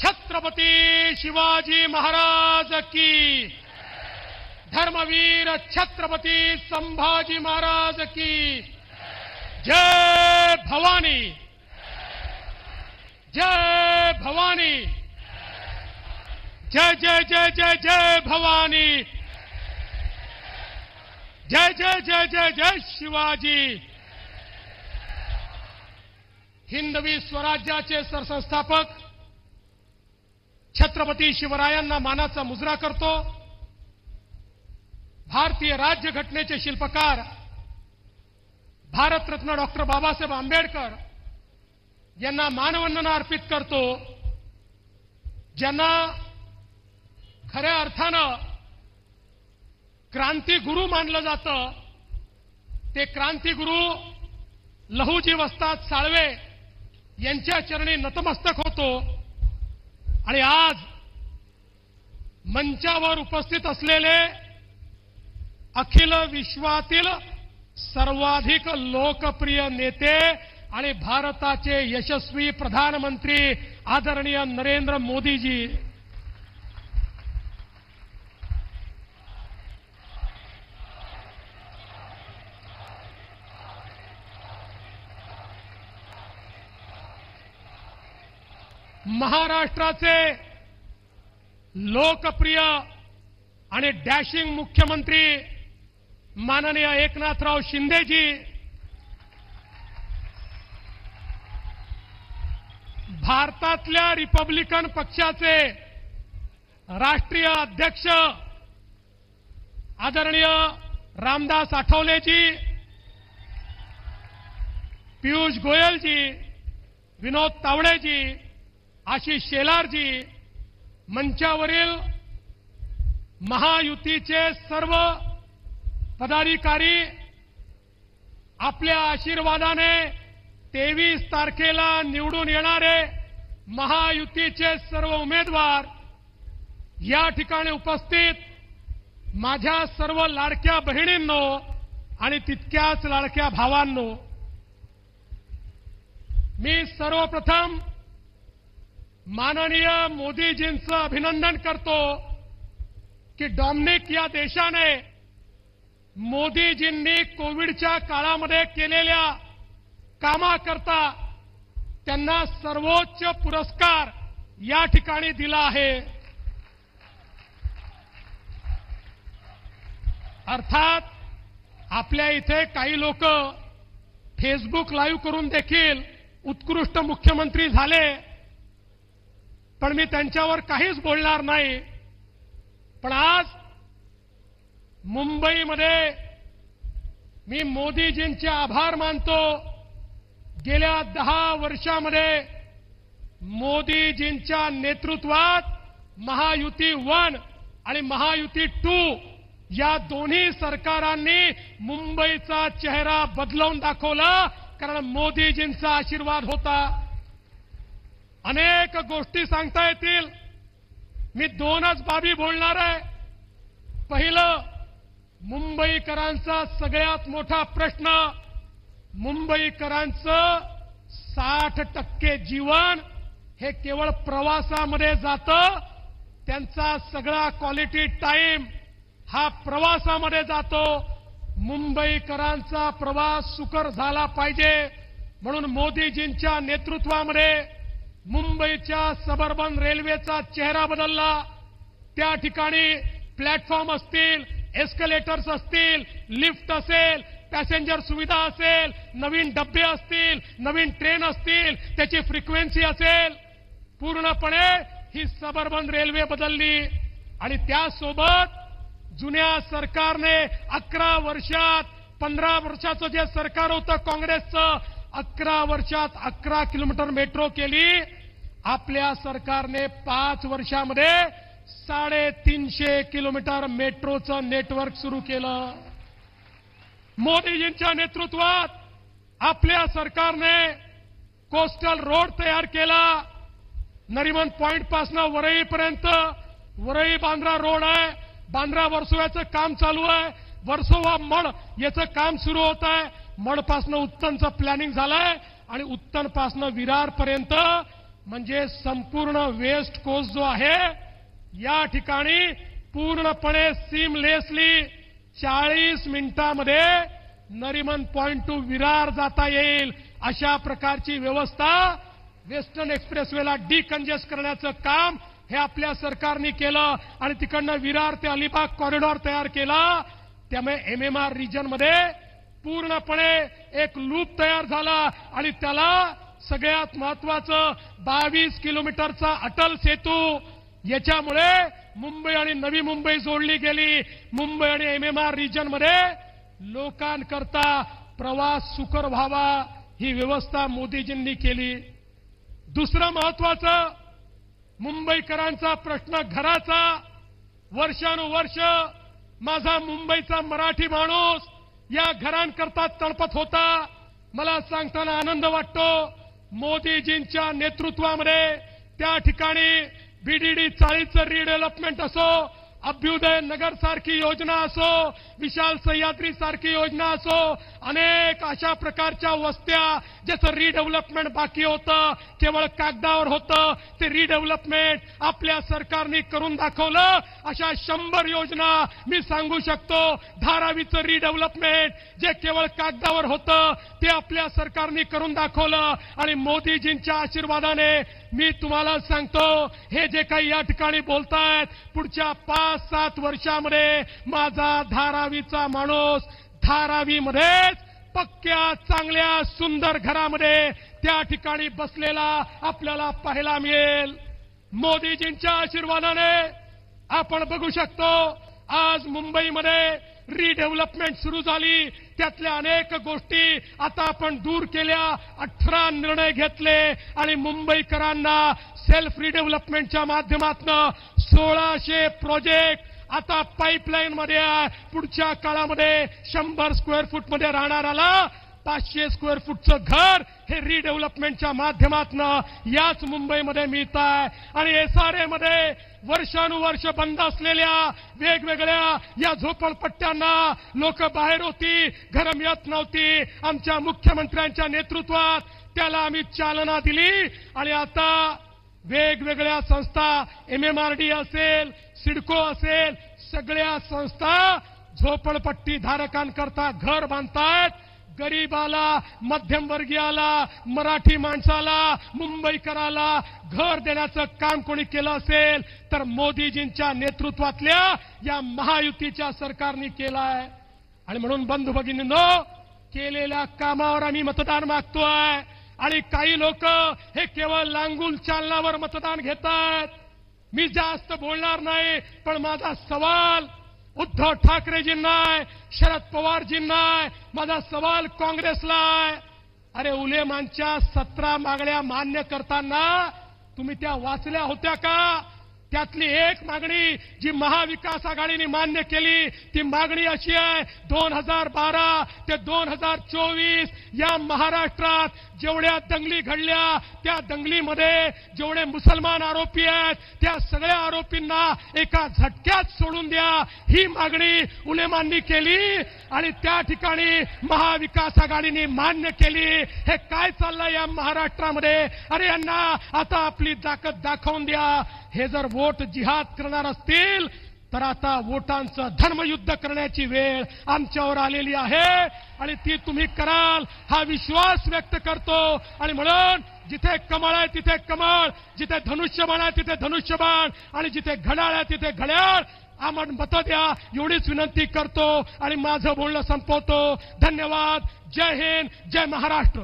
छत्रपती शिवाजी महाराज की, धर्मवीर छत्रपती संभाजी महाराज की जय भवानी, जय भवानी, जय जय जय जय जय भवानी, जय जय जय जय जय शिवाजी। हिंदवी स्वराज्याचे सरसंस्थापक छत्रपती शिवरायांना मानाचा मुजरा करतो। भारतीय राज्यघटनेचे शिल्पकार भारतरत्न डॉक्टर बाबासाहेब आंबेडकर यांना मानवंदना अर्पित करतो, ज्यांना खऱ्या अर्थानं क्रांतिगुरू मानलं जातं। ते क्रांतिगुरू लहुजी वस्ताद साळवे यांच्या चरणी नतमस्तक होतो। आणि आज मंचावर उपस्थित असलेले अखिल विश्वातील सर्वाधिक लोकप्रिय नेते आणि भारताचे यशस्वी प्रधानमंत्री आदरणीय नरेंद्र मोदीजी, महाराष्ट्राचे लोकप्रिय आणि डॅशिंग मुख्यमंत्री माननीय एकनाथराव शिंदेजी, भारतातल्या रिपब्लिकन पक्षाचे राष्ट्रीय अध्यक्ष आदरणीय रामदास आठवलेजी, पियुष गोयलजी, विनोद तावडेजी, आशिष शेलारजी, मंचावरील महायुतीचे सर्व पदाधिकारी, आपल्या आशीर्वादाने 23 तारखेला निवडून येणारे महायुतीचे सर्व उमेदवार, या ठिकाणी उपस्थित माझ्या सर्व लाडक्या बहिणींनो आणि तितक्याच लाडक्या भावांनो, मी सर्वप्रथम माननीय मोदीजींचं अभिनंदन करतो की डॉमिनिक या देशाने मोदीजींनी कोविडच्या काळामध्ये केलेल्या कामाकरता त्यांना सर्वोच्च पुरस्कार या ठिकाणी दिला आहे। अर्थात आपल्या इथे काही लोक फेसबुक लाईव्ह करून देखील उत्कृष्ट मुख्यमंत्री झाले, पण मी त्यांच्यावर काहीच बोलणार नाही। पण आज मुंबईमध्ये मी मोदीजींचे आभार मानतो। गेल्या 10 वर्षामध्ये मोदीजींच्या नेतृत्वात महायुती 1 आणि महायुती 2 या दोन्ही सरकारांनी मुंबईचा चेहरा बदलवून दाखवला, कारण मोदीजींचा आशीर्वाद होता। अनेक गोष्टी सांगता येतील, मी 2च बाबी बोलणार आहे। पहिलं, मुंबईकरांचा सगळ्यात मोठा प्रश्न, मुंबईकरांचं 60% जीवन हे केवळ प्रवासामध्ये जातं। त्यांचा सगळा क्वालिटी टाइम हा प्रवासामध्ये जातो। मुंबईकरांचा प्रवास सुकर झाला पाहिजे म्हणून मोदीजींच्या नेतृत्वामध्ये मुंबईच्या सबअर्बन रेल्वेचा चेहरा बदलला। त्या ठिकाणी प्लॅटफॉर्म असतील, एस्केलेटर्स असतील, लिफ्ट असेल, पॅसेंजर सुविधा असेल, नवीन डब्बे असतील, नवीन ट्रेन असतील, त्याची फ्रिक्वेन्सी असेल, पूर्णपणे ही सबअर्बन रेल्वे बदलली। आणि त्यासोबत जुन्या सरकारने 11 वर्षात 15 वर्षाचं जे सरकार होतं काँग्रेसचं, 11 वर्षात 11 किलोमीटर मेट्रो केली। आपल्या सरकारने 5 वर्षामध्ये 350 किलोमीटर मेट्रोचं नेटवर्क सुरू केलं। मोदीजींच्या नेतृत्वात आपल्या सरकारने कोस्टल रोड तयार केला। नरिमन पॉइंट पासून वरईपर्यंत वरई बांद्रा रोड आहे, बांद्रा वर्सोव्याचं काम चालू आहे, वर्सोवा मड याचं काम सुरू होत आहे। मडपासून उत्तनचं प्लॅनिंग झालंय आणि उत्तनपासून विरारपर्यंत म्हणजे संपूर्ण वेस्ट कोस्ट जो आहे या ठिकाणी पूर्णपणे सीमलेसली 40 मिनिटांमध्ये नरिमन पॉइंट टू विरार जाता येईल अशा प्रकारची व्यवस्था वेस्टर्न एक्सप्रेसवेला डिकंजेस्ट करण्याचं काम हे आपल्या सरकारने केलं आणि तिकडनं विरार ते अलिबाग कॉरिडॉर तयार केला. त्यामुळे एमएमआर रिजनमध्ये पूर्णपणे एक लूप तयार झाला आणि त्याला सगळ्यात महत्वाचं 22 किलोमीटरचा अटल सेतू याच्यामुळे मुंबई आणि नवी मुंबई जोडली गेली. मुंबई आणि एमएमआर रिजनमध्ये लोकांकरता प्रवास सुकर व्हावा ही व्यवस्था मोदीजींनी केली. दुसरं महत्वाचं मुंबईकरांचा प्रश्न घराचा. वर्षानुवर्ष माझा मुंबईचा मराठी माणूस या घरांकरता तळपत होता. मला सांगताना आनंद वाटतो मोदीजींच्या नेतृत्वामध्ये त्या ठिकाणी बीडीडी चाळीचं रिडेव्हलपमेंट असो, अभ्युदय नगर सारखी योजना असो, विशाल सह्याद्री सारखी योजना असो, अनेक अशा प्रकारच्या वस्त्या ज्याचं रिडेव्हलपमेंट बाकी होतं, केवळ कागदावर होतं, ते रिडेव्हलपमेंट आपल्या सरकारने करून दाखवलं. अशा 100 योजना मी सांगू शकतो. धारावीचं रिडेव्हलपमेंट जे केवळ कागदावर होतं ते आपल्या सरकारने करून दाखवलं आणि मोदीजींच्या आशीर्वादाने मी तुम्हाला सांगतो हे जे काही या ठिकाणी बोलतायत पुढच्या 5-7 वर्षामध्ये माझा धारावीचा माणूस धारावीमध्येच पक्क्या चांगल्या सुंदर घरामध्ये त्या ठिकाणी बसलेला आपल्याला पाहायला मिळेल. मोदीजींच्या आशीर्वादाने आपण बघू शकतो आज मुंबईमध्ये रिडेव्हलपमेंट सुरू झाली. त्यातल्या अनेक गोष्टी आता आपण दूर केल्या. 18 निर्णय घेतले आणि मुंबईकरांना सेल्फ रिडेव्हलपमेंटच्या माध्यमातून 1600 प्रोजेक्ट आता पाईपलाईन मध्ये आहे. पुढच्या काळामध्ये 100 स्क्वेअर फूटमध्ये राहणाऱ्याला 500 स्क्वेअर फूटचं घर हे रिडेव्हलपमेंटच्या माध्यमातून याच मुंबईमध्ये मिळत आहे. आणि एसआरए मध्ये वर्षानुवर्ष बंद असलेल्या वेगवेगळ्या या झोपडपट्ट्यांना लोक बाहेर होती, घरं मिळत नव्हती. आमच्या मुख्यमंत्र्यांच्या नेतृत्वात त्याला आम्ही चालना दिली आणि आता वेगवेगळ्या संस्था एमएमआरडी असेल, सिडको असेल, सगळ्या संस्था झोपडपट्टी धारकांकरता घर बांधतायत. गरीबाला, मध्यमवर्गीयाला, मराठी माणसाला, मुंबईकराला घर देण्याचं काम कोणी केलं असेल तर मोदीजींच्या नेतृत्वातल्या या महायुतीच्या सरकारने केलं आहे. आणि म्हणून बंधू भगिनींनो, केलेल्या कामावर आम्ही मतदान मागतोय आणि काही लोक हे केवळ लांगुल चालनावर मतदान घेतात. मी जास्त बोलणार नाही, पण माझा सवाल उद्धव ठाकरेजींना आहे, शरद पवारजींना आहे, माझा सवाल काँग्रेसला आहे. अरे उलेमानच्या 17 मागण्या मान्य करताना तुम्ही त्या वाचल्या होत्या का? त्यातली एक मागणी जी महाविकास आघाडीने मान्य केली ती मागणी अशी आहे 2012 ते 2024 या महाराष्ट्रात जेवढ्या दंगली घडल्या त्या दंगलीमध्ये जेवढे मुसलमान आरोपी आहेत त्या सगळ्या आरोपींना एका झटक्यात सोडून द्या ही मागणी उलेमांनी केली आणि त्या ठिकाणी महाविकास आघाडीने मान्य केली. हे काय चाललंय या महाराष्ट्रामध्ये? अरे यांना आता आपली ताकद दाखवून द्या. हे जर वोट जिहाद करणार असतील तर आता वोटांचं धर्मयुद्ध करण्याची वेळ आमच्यावर आलेली आहे आणि ती तुम्ही कराल हा विश्वास व्यक्त करतो. आणि म्हणून जिथे कमळ आहे तिथे कमळ, जिथे धनुष्यबाण आहे तिथे धनुष्यबाण आणि जिथे घड्याळ आहे तिथे घड्याळ आम्हाला मतं द्या एवढीच विनंती करतो आणि माझं बोलणं संपवतो. धन्यवाद. जय हिंद, जय महाराष्ट्र.